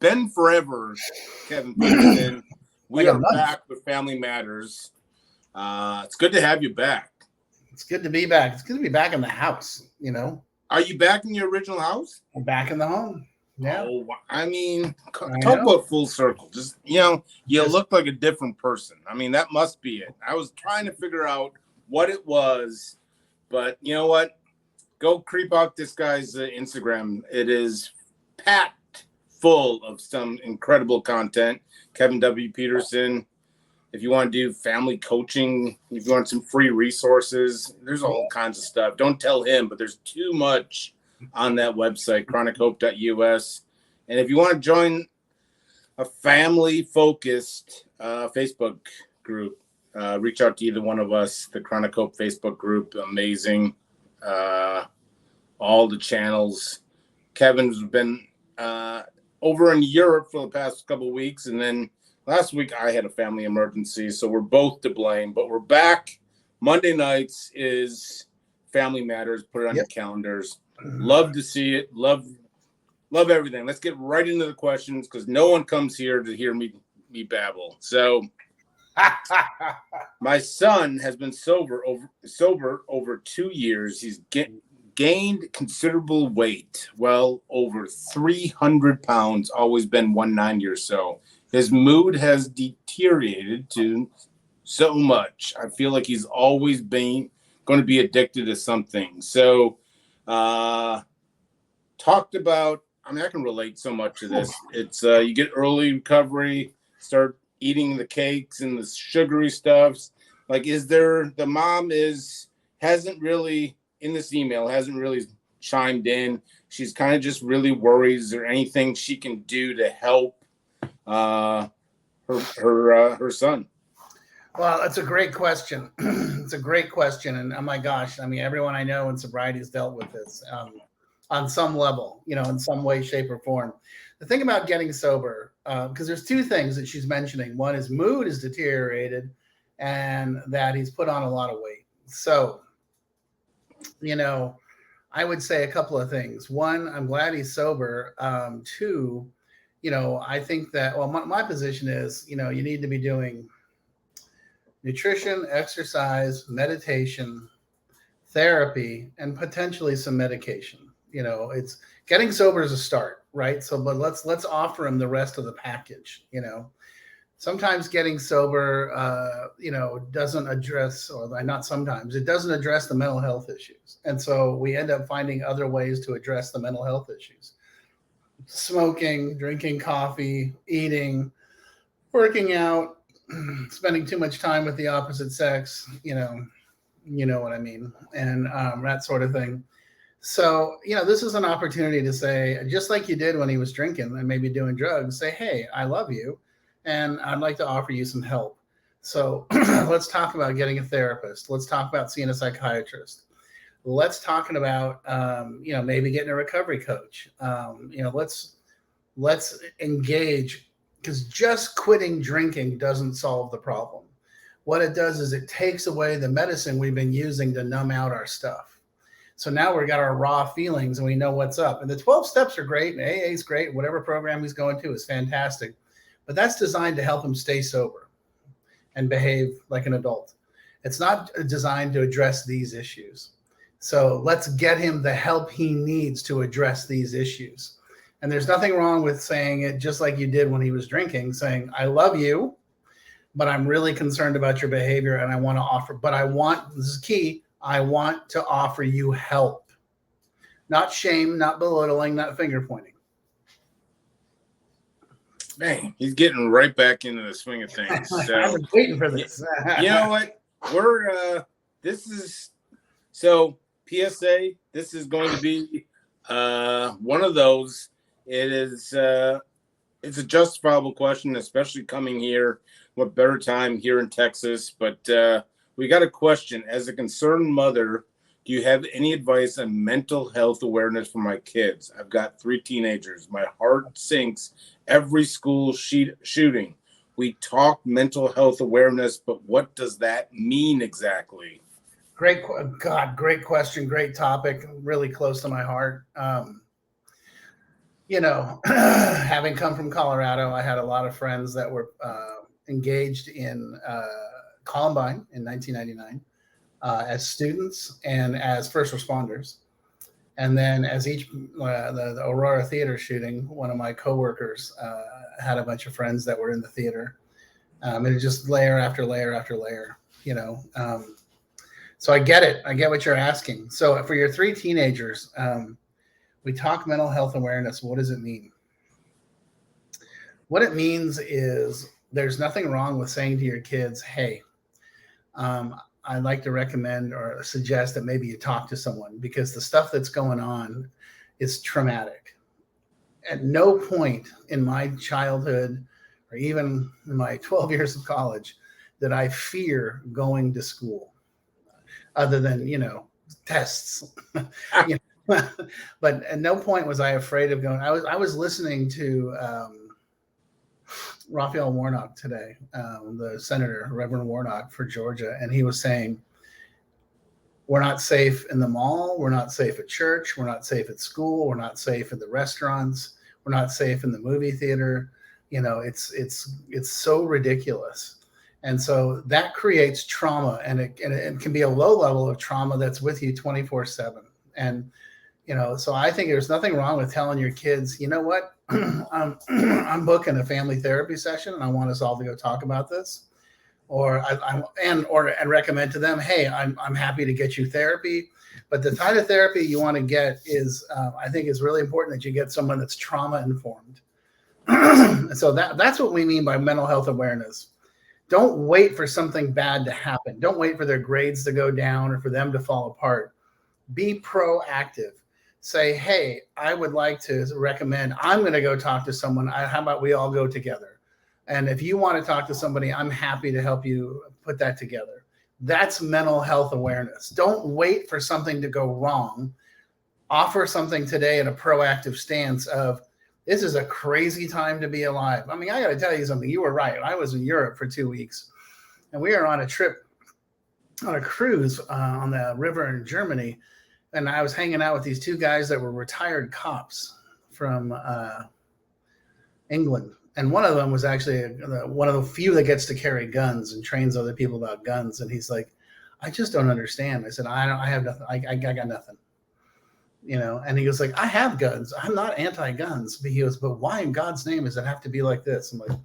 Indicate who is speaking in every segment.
Speaker 1: been forever, Kevin Peterson. We
Speaker 2: Like a
Speaker 1: are
Speaker 2: month.
Speaker 1: back with Family Matters. It's good to have you back.
Speaker 2: It's good to be back. It's good to be back in the house. You know,
Speaker 1: Are you back in your original house?
Speaker 2: I'm back in the home. Yeah,
Speaker 1: Oh, I mean,
Speaker 2: I
Speaker 1: talk
Speaker 2: know.
Speaker 1: about full circle. Just, you
Speaker 2: Just-
Speaker 1: look like a different person. I mean, that must be it. I was trying to figure out what it was, but you know what? Go creep out this guy's Instagram. It is packed full of some incredible content. Kevin W. Peterson. If you want to do family coaching, if you want some free resources, there's all kinds of stuff. Don't tell him, but there's too much on that website, chronichope.us. And if you want to join a family-focused Facebook group, reach out to either one of us. The Chronic Hope Facebook group, amazing. All the channels. Kevin's been over in Europe for the past couple of weeks, and then last week I had a family emergency, so we're both to blame. But we're back. Monday nights is Family Matters. Put it on your calendars. Love to see it. Love everything. Let's get right into the questions because no one comes here to hear me babble. So my son has been sober over 2 years. He's gained considerable weight, well over 300 pounds, always been 190 or so. His mood has deteriorated to so much. I feel like he's always been going to be addicted to something. So talked about, I mean, I can relate so much to this. It's you get early recovery, start eating the cakes and the sugary stuffs. Like, the mom hasn't really in this email hasn't really chimed in. She's kind of just really worried. Is there anything she can do to help her son?
Speaker 2: Well, that's a great question. It's a great question, and oh my gosh, I mean, everyone I know in sobriety has dealt with this on some level, in some way, shape, or form. The thing about getting sober, because there's two things that she's mentioning. One is mood is deteriorated, and that he's put on a lot of weight. So, I would say a couple of things. One, I'm glad he's sober. Two, I think that, well, my position is, you need to be doing nutrition, exercise, meditation, therapy, and potentially some medication. It's getting sober is a start, right? So, but let's offer him the rest of the package. Sometimes getting sober, doesn't address, or not sometimes, it doesn't address the mental health issues. And so we end up finding other ways to address the mental health issues. Smoking, drinking coffee, eating, working out, spending too much time with the opposite sex, you know what I mean, and that sort of thing. So, this is an opportunity to say, just like you did when he was drinking and maybe doing drugs, say, hey, I love you, and I'd like to offer you some help. So let's talk about getting a therapist. Let's talk about seeing a psychiatrist. Let's talk about, maybe getting a recovery coach. Let's engage, because just quitting drinking doesn't solve the problem. What it does is it takes away the medicine we've been using to numb out our stuff. So now we've got our raw feelings and we know what's up. And the 12 steps are great, and AA is great. Whatever program he's going to is fantastic. But that's designed to help him stay sober and behave like an adult. It's not designed to address these issues. So let's get him the help he needs to address these issues. And there's nothing wrong with saying it just like you did when he was drinking, saying, I love you, but I'm really concerned about your behavior and I want to offer, this is key, I want to offer you help. Not shame, not belittling, not finger pointing.
Speaker 1: Man, he's getting right back into the swing of things. So
Speaker 2: I've been waiting for this.
Speaker 1: You know what? PSA, this is going to be one of those. It's a justifiable question, especially coming here. What better time here in Texas? But we got a question. As a concerned mother, do you have any advice on mental health awareness for my kids? I've got 3 teenagers. My heart sinks every school shooting. We talk mental health awareness, but what does that mean exactly?
Speaker 2: Great question. Great topic. Really close to my heart. Having come from Colorado, I had a lot of friends that were engaged in Columbine in 1999 as students and as first responders. And then as the Aurora Theater shooting, one of my coworkers had a bunch of friends that were in the theater. And it just layer after layer after layer, so I get it. I get what you're asking. So for your 3 teenagers, we talk mental health awareness. What does it mean? What it means is there's nothing wrong with saying to your kids, hey, I'd like to recommend or suggest that maybe you talk to someone, because the stuff that's going on is traumatic. At no point in my childhood or even in my 12 years of college did I fear going to school, other than, tests. But at no point was I afraid of going. I was listening to Raphael Warnock today, the senator, Reverend Warnock for Georgia, and he was saying, we're not safe in the mall, we're not safe at church, we're not safe at school, we're not safe at the restaurants, we're not safe in the movie theater. It's so ridiculous. And so that creates trauma, and it can be a low level of trauma that's with you 24/7. And so I think there's nothing wrong with telling your kids, you know what, I'm booking a family therapy session and I want us all to go talk about this, or and recommend to them, hey, I'm happy to get you therapy, but the kind of therapy you want to get is, I think it's really important that you get someone that's trauma informed. So that's what we mean by mental health awareness. Don't wait for something bad to happen. Don't wait for their grades to go down or for them to fall apart. Be proactive. Say, hey, I would like to recommend, I'm going to go talk to someone. How about we all go together? And if you want to talk to somebody, I'm happy to help you put that together. That's mental health awareness. Don't wait for something to go wrong. Offer something today in a proactive stance of, this is a crazy time to be alive. I mean, I got to tell you something. You were right. I was in Europe for 2 weeks, and we were on a trip, on a cruise on the river in Germany. And I was hanging out with these 2 guys that were retired cops from England. And one of them was actually one of the few that gets to carry guns and trains other people about guns. And he's like, I just don't understand. I said, I have nothing. I got nothing. And he goes like, I have guns. I'm not anti-guns. But he goes, but why in God's name does it have to be like this? I'm like,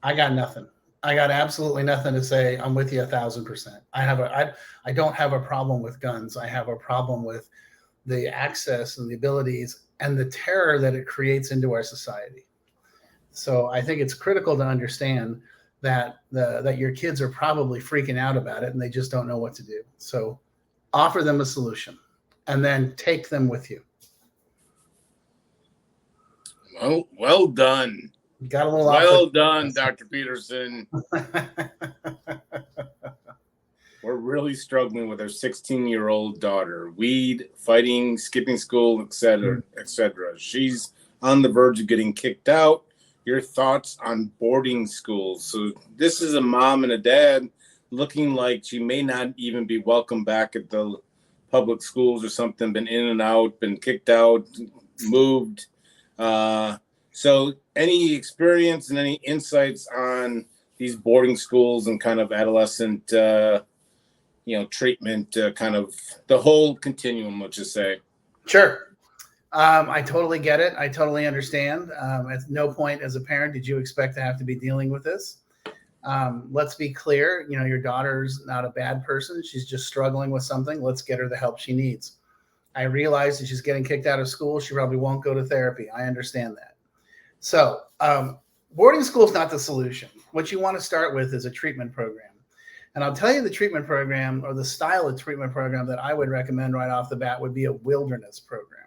Speaker 2: I got nothing. I got absolutely nothing to say. I'm with you 1,000%. I don't have a problem with guns. I have a problem with the access and the abilities and the terror that it creates into our society. So I think it's critical to understand that that your kids are probably freaking out about it and they just don't know what to do. So offer them a solution and then take them with you.
Speaker 1: Well done.
Speaker 2: Got a little
Speaker 1: well done, Dr. Peterson. We're really struggling with our 16-year-old daughter. Weed, fighting, skipping school, etc., etc. She's on the verge of getting kicked out. Your thoughts on boarding schools? So this is a mom and a dad looking like she may not even be welcome back at the public schools or something, been in and out, been kicked out, moved. So any experience and any insights on these boarding schools and kind of adolescent, treatment, kind of the whole continuum, let's just say?
Speaker 2: Sure. I totally get it. I totally understand. At no point as a parent did you expect to have to be dealing with this. Let's be clear. Your daughter's not a bad person. She's just struggling with something. Let's get her the help she needs. I realize that she's getting kicked out of school. She probably won't go to therapy. I understand that. So boarding school is not the solution. What you want to start with is a treatment program. And I'll tell you the treatment program, or the style of treatment program that I would recommend right off the bat, would be a wilderness program.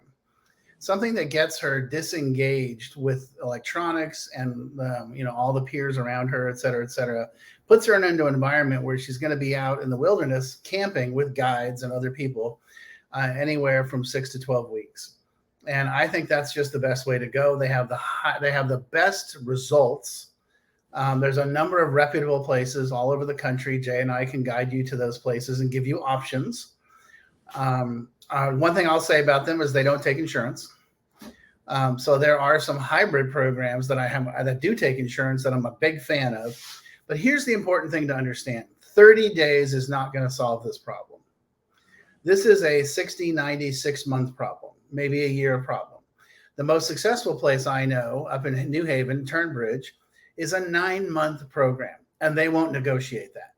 Speaker 2: Something that gets her disengaged with electronics and all the peers around her, et cetera, puts her into an environment where she's going to be out in the wilderness camping with guides and other people anywhere from 6 to 12 weeks. And I think that's just the best way to go. They have the best results. There's a number of reputable places all over the country. Jay and I can guide you to those places and give you options. One thing I'll say about them is they don't take insurance. So there are some hybrid programs that I have that do take insurance that I'm a big fan of. But here's the important thing to understand. 30 days is not going to solve this problem. This is a 60, 90, 6-month problem, maybe a year problem. The most successful place I know up in New Haven, Turnbridge, is a 9-month program, and they won't negotiate that.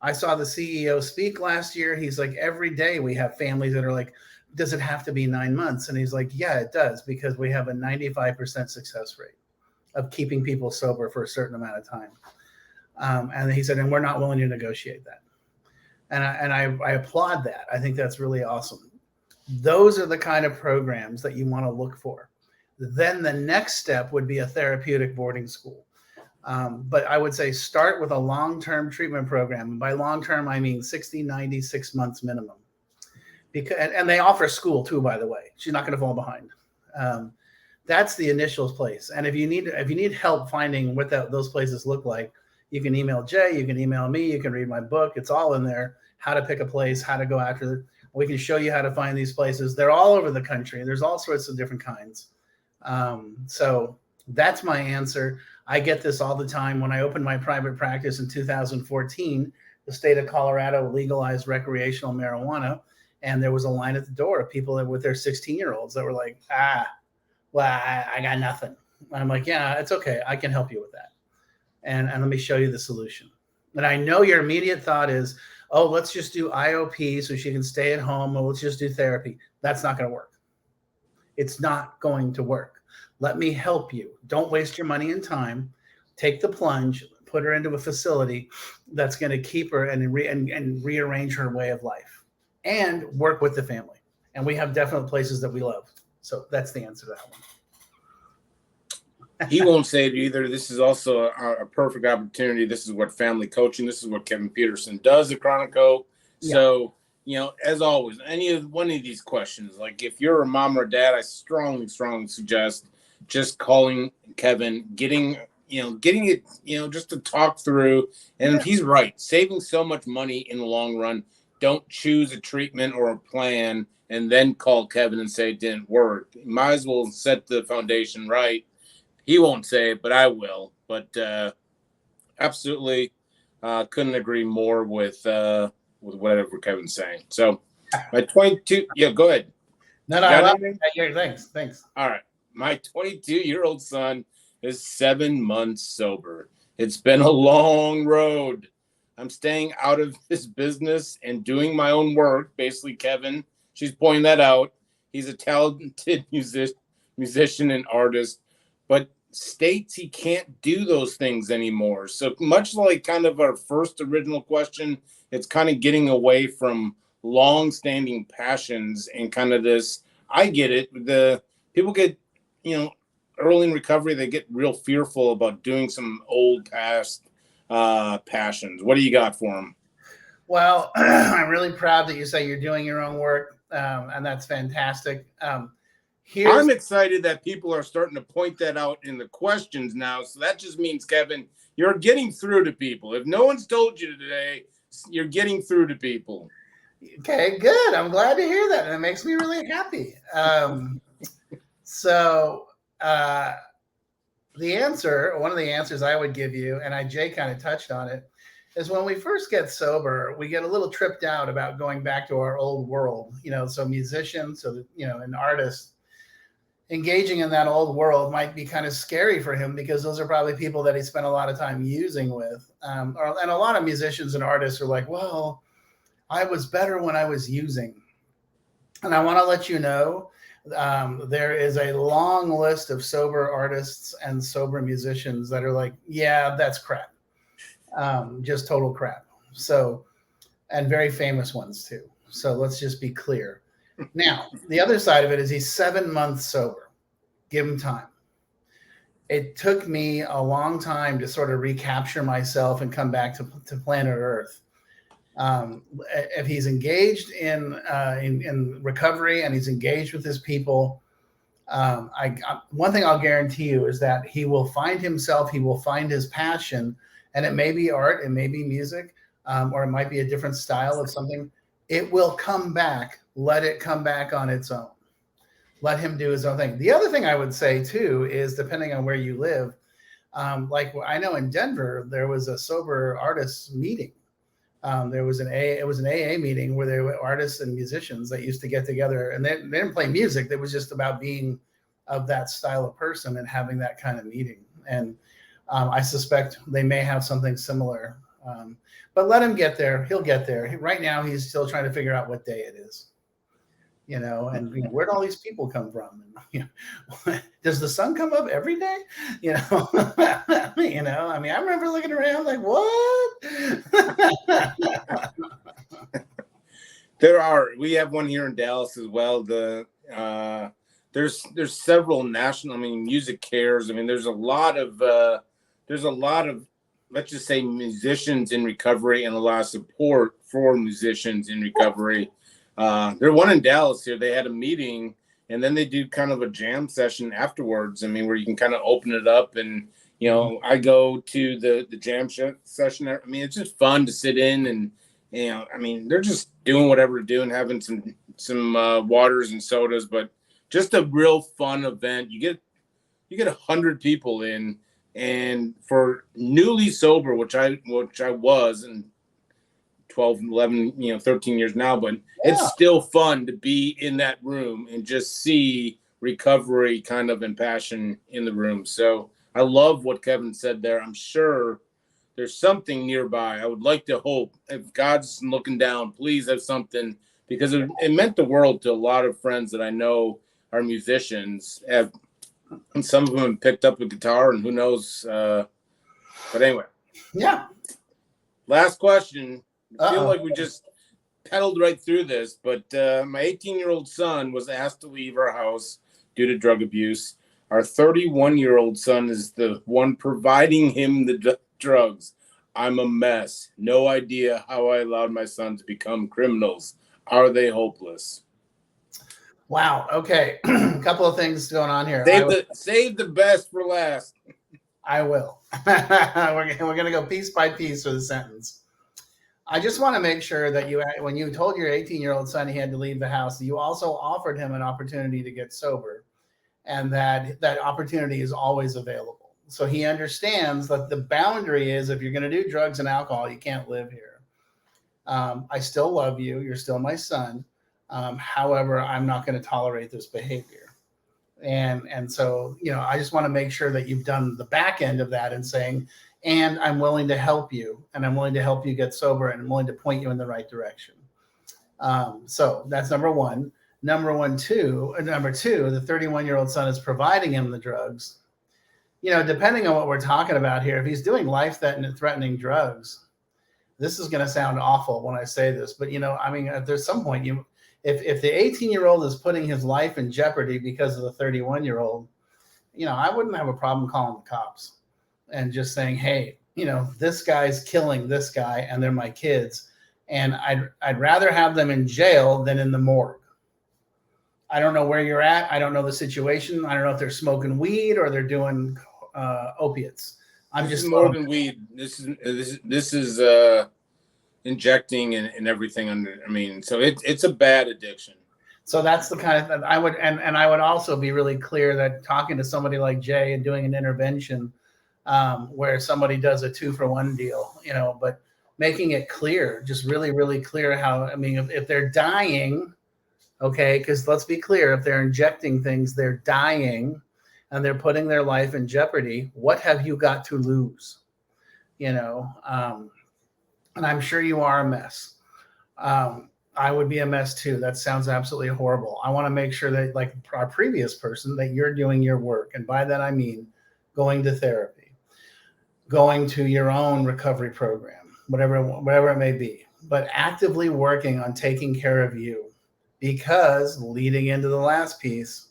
Speaker 2: I saw the CEO speak last year. He's like, every day we have families that are like, does it have to be 9 months? And he's like, yeah, it does, because we have a 95% success rate of keeping people sober for a certain amount of time. And he said, and we're not willing to negotiate that. And I applaud that. I think that's really awesome. Those are the kind of programs that you want to look for. Then the next step would be a therapeutic boarding school. But I would say start with a long-term treatment program. And by long-term, I mean 60, 90, 6 months minimum. And they offer school too, by the way. She's not going to fall behind. That's the initial place. And if you need help finding what those places look like, you can email Jay, you can email me, you can read my book. It's all in there. How to pick a place, how to go after it. We can show you how to find these places. They're all over the country. There's all sorts of different kinds. So that's my answer. I get this all the time. When I opened my private practice in 2014, the state of Colorado legalized recreational marijuana. And there was a line at the door of people with their 16-year-olds that were like, I got nothing. And I'm like, yeah, it's okay. I can help you with that. And let me show you the solution. And I know your immediate thought is, oh, let's just do IOP so she can stay at home. Or let's just do therapy. That's not going to work. It's not going to work. Let me help you. Don't waste your money and time. Take the plunge, put her into a facility that's going to keep her and rearrange her way of life and work with the family. And we have definite places that we love. So that's the answer to that one.
Speaker 1: He won't say it either. This is also a perfect opportunity. This is what family coaching, this is what Kevin Peterson does at Chronico. Yeah. So, as always, one of these questions, like if you're a mom or dad, I strongly suggest just calling Kevin, getting it, just to talk through. And if he's right, saving so much money in the long run, don't choose a treatment or a plan and then call Kevin and say it didn't work. You might as well set the foundation right. He won't say it, but I will. But absolutely couldn't agree more with whatever Kevin's saying. So my 22, yeah, go ahead.
Speaker 2: No, thanks.
Speaker 1: All right. My 22-year-old son is 7 months sober. It's been a long road. I'm staying out of his business and doing my own work. Basically, Kevin, she's pointing that out. He's a talented musician and artist, but states he can't do those things anymore. So much like kind of our first original question, it's kind of getting away from long-standing passions and kind of this, I get it. The people get, early in recovery, they get real fearful about doing some old past passions. What do you got for them?
Speaker 2: Well, I'm really proud that you say you're doing your own work, and that's fantastic.
Speaker 1: I'm excited that people are starting to point that out in the questions now. So that just means, Kevin, you're getting through to people. If no one's told you today, you're getting through to people.
Speaker 2: Okay, good. I'm glad to hear that. And it makes me really happy. One of the answers I would give you, and Jay kind of touched on it, is when we first get sober, we get a little tripped out about going back to our old world. So musicians, and artists, engaging in that old world might be kind of scary for him because those are probably people that he spent a lot of time using with. And a lot of musicians and artists are like, well, I was better when I was using. And I want to let you know, there is a long list of sober artists and sober musicians that are like, yeah, that's crap. Just total crap. So, and very famous ones too. So let's just be clear. Now, the other side of it is he's 7 months sober. Give him time. It took me a long time to sort of recapture myself and come back to planet Earth. If he's engaged in recovery and he's engaged with his people, one thing I'll guarantee you is that he will find himself, he will find his passion, and it may be art, it may be music, or it might be a different style of something. It will come back. Let it come back on its own. let him do his own thing. The other thing I would say too is, depending on where you live, like I know in Denver, there was a sober artists meeting. There was it was an AA meeting where there were artists and musicians that used to get together, and they didn't play music. It was just about being of that style of person and having that kind of meeting. And I suspect they may have something similar. But let him get there. He'll get there. Right now, he's still trying to figure out what day it is. And where'd all these people come from? And, does the sun come up every day? I mean, I remember looking around like, what?
Speaker 1: We have one here in Dallas as well. There's several national, Music Cares. There's a lot of let's just say musicians in recovery and a lot of support for musicians in recovery. There one in Dallas here. They had a meeting and then they do kind of a jam session afterwards. Where you can kind of open it up and, I go to the jam session. It's just fun to sit in and, they're just doing whatever they're doing, having some waters and sodas, but just a real fun event. You get 100 people in, and for newly sober, which I was in 12, 11, 13 years now, but it's still fun to be in that room and just see recovery kind of and passion in the room. So I love what Kevin said there. I'm sure there's something nearby. I would like to hope, if God's looking down, please have something, because it meant the world to a lot of friends that I know are musicians. And some of them picked up a guitar, and who knows. But anyway.
Speaker 2: Yeah.
Speaker 1: Last question. I feel like we just pedaled right through this, but my 18-year-old son was asked to leave our house due to drug abuse. Our 31-year-old son is the one providing him the drugs. I'm a mess. No idea how I allowed my son to become criminals. Are they hopeless?
Speaker 2: Wow. Okay. A couple of things going on here.
Speaker 1: Save the best for last.
Speaker 2: I will. We're going to go piece by piece with the sentence. I just want to make sure that when you told your 18-year-old son he had to leave the house, you also offered him an opportunity to get sober, and that opportunity is always available. So he understands that the boundary is, if you're going to do drugs and alcohol, you can't live here. I still love you. You're still my son. However, I'm not going to tolerate this behavior. And so, I just want to make sure that you've done the back end of that and saying, and I'm willing to help you, and I'm willing to help you get sober, and I'm willing to point you in the right direction. So that's number one. Number two, the 31-year-old son is providing him the drugs. Depending on what we're talking about here, if he's doing life-threatening drugs, this is going to sound awful when I say this, but there's some point if the 18-year-old is putting his life in jeopardy because of the 31-year-old, I wouldn't have a problem calling the cops and just saying, hey, this guy's killing this guy and they're my kids, and I'd rather have them in jail than in the morgue. I don't know where you're at. I don't know the situation. I don't know if they're smoking weed or they're doing opiates.
Speaker 1: This is more than weed. This is injecting and everything under. So it's a bad addiction.
Speaker 2: So that's the kind of I would and I would also be really clear that talking to somebody like Jay and doing an intervention where somebody does a 2-for-1 deal, but making it clear, just really, really clear how. If they're dying. Okay, because let's be clear, if they're injecting things, they're dying and they're putting their life in jeopardy. What have you got to lose? And I'm sure you are a mess. I would be a mess too. That sounds absolutely horrible. I want to make sure that, like our previous person, that you're doing your work. And by that, I mean going to therapy, going to your own recovery program, whatever it may be, but actively working on taking care of you. Because leading into the last piece,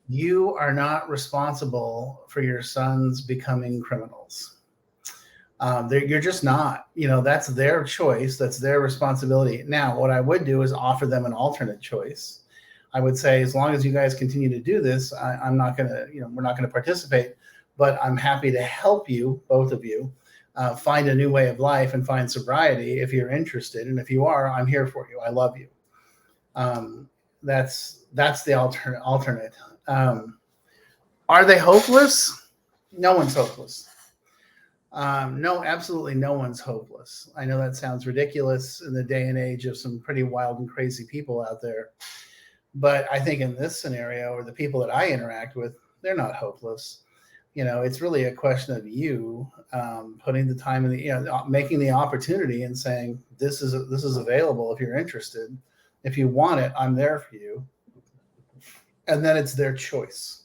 Speaker 2: you are not responsible for your sons becoming criminals. You're just not. That's their choice. That's their responsibility. Now, what I would do is offer them an alternate choice. I would say, as long as you guys continue to do this, I'm not going to, we're not going to participate, but I'm happy to help you, both of you, find a new way of life and find sobriety if you're interested. And if you are, I'm here for you. I love you. That's the alternate. Are they hopeless? No one's hopeless. No, absolutely no one's hopeless. I know that sounds ridiculous in the day and age of some pretty wild and crazy people out there. But I think in this scenario, or the people that I interact with, they're not hopeless. It's really a question of you putting the time in the, making the opportunity and saying, this is available if you're interested. If you want it, I'm there for you. And then it's their choice.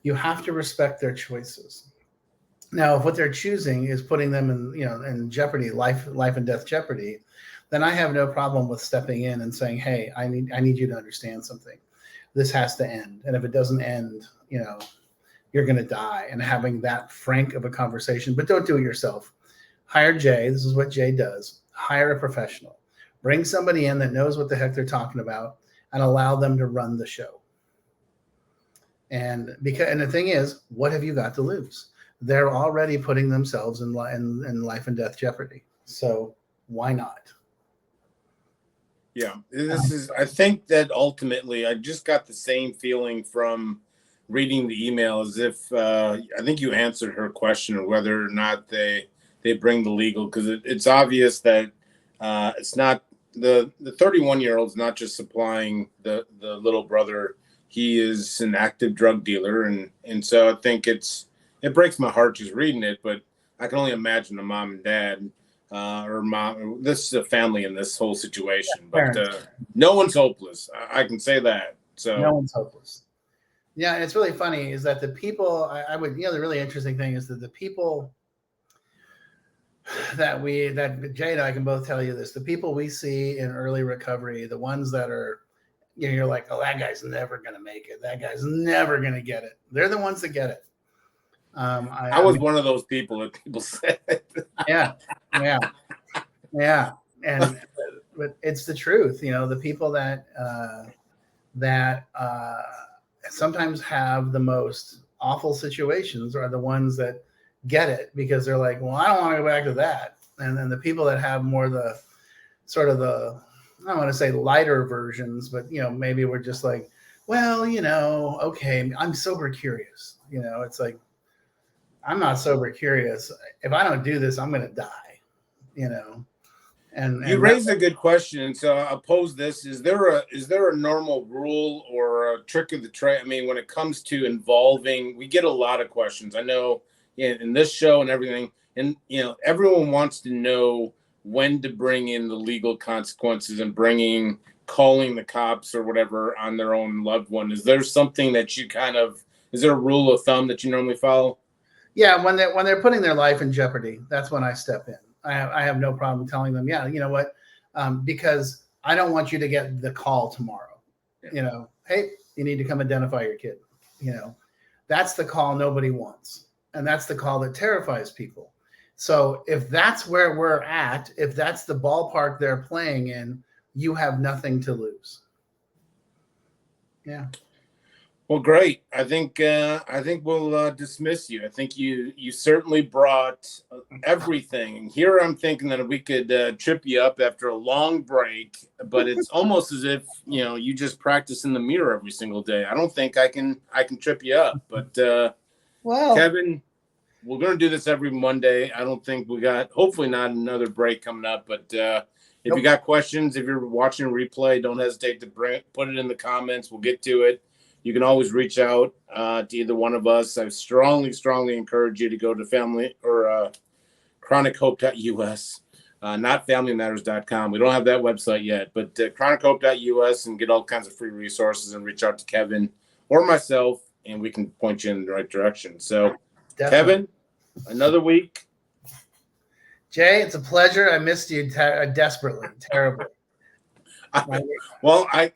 Speaker 2: You have to respect their choices. Now, if what they're choosing is putting them in jeopardy, life and death jeopardy, then I have no problem with stepping in and saying, hey, I need you to understand something. This has to end. And if it doesn't end, you're going to die, and having that frank of a conversation. But don't do it yourself. Hire Jay. This is what Jay does. Hire a professional. Bring somebody in that knows what the heck they're talking about and allow them to run the show. And the thing is, what have you got to lose? They're already putting themselves in life and death jeopardy. So why not?
Speaker 1: Yeah, I think that ultimately I just got the same feeling from reading the email as if I think you answered her question of whether or not they bring the legal, because it's obvious that it's not the 31-year-old's not just supplying the little brother. He is an active drug dealer, and so I think it breaks my heart just reading it, but I can only imagine the mom and dad or mom. This is a family in this whole situation, but no one's hopeless. I can say that. So
Speaker 2: no one's hopeless. Yeah, and it's really funny is that the people I would, the really interesting thing is that the people that Jay and I can both tell you this, the people we see in early recovery, the ones that are, you're like, oh, that guy's never going to make it. That guy's never going to get it. They're the ones that get it.
Speaker 3: I was one of those people that people said.
Speaker 2: Yeah. And but it's the truth, the people that sometimes have the most awful situations are the ones that get it, because they're like, well, I don't want to go back to that. And then the people that have more the sort of the, I don't want to say lighter versions, but maybe we're just like, well, okay, I'm sober curious. It's like, I'm not sober curious. If I don't do this, I'm going to die, And
Speaker 3: you raised a good question. So I'll pose this. Is there a normal rule or a trick of the trade? I mean, when it comes to involving, we get a lot of questions. I know in this show and everything, and everyone wants to know when to bring in the legal consequences and calling the cops or whatever on their own loved one. Is there something that you is there a rule of thumb that you normally follow?
Speaker 2: Yeah, when they're putting their life in jeopardy, that's when I step in. I have no problem telling them, yeah, you know what, because I don't want you to get the call tomorrow.
Speaker 3: Yeah.
Speaker 2: Hey, you need to come identify your kid. That's the call nobody wants, and that's the call that terrifies people. So if that's where we're at, if that's the ballpark they're playing in, you have nothing to lose. Yeah.
Speaker 3: Well, great. I think we'll dismiss you. I think you certainly brought everything. Here I'm thinking that we could trip you up after a long break, but it's almost as if you just practice in the mirror every single day. I don't think I can trip you up, but
Speaker 2: well,
Speaker 3: Kevin, we're going to do this every Monday. I don't think hopefully not another break coming up, but if you got questions, if you're watching a replay, don't hesitate to put it in the comments. We'll get to it. You can always reach out to either one of us. I strongly, strongly encourage you to go to family or chronichope.us, not familymatters.com. We don't have that website yet, but chronichope.us, and get all kinds of free resources and reach out to Kevin or myself, and we can point you in the right direction. So, definitely. Kevin, another week.
Speaker 2: Jay, it's a pleasure. I missed you desperately, terribly.
Speaker 3: I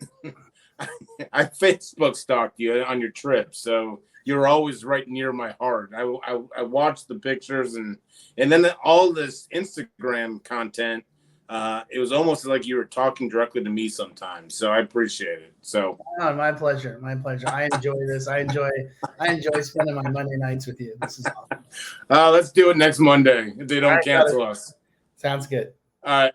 Speaker 3: Facebook stalked you on your trip, so you're always right near my heart. I watched the pictures and then all this Instagram content. It was almost like you were talking directly to me sometimes. So I appreciate it. So
Speaker 2: my pleasure. I enjoy this. I enjoy spending my Monday nights with you. This is awesome.
Speaker 3: Let's do it next Monday if they don't cancel us.
Speaker 2: Sounds good.
Speaker 3: All right.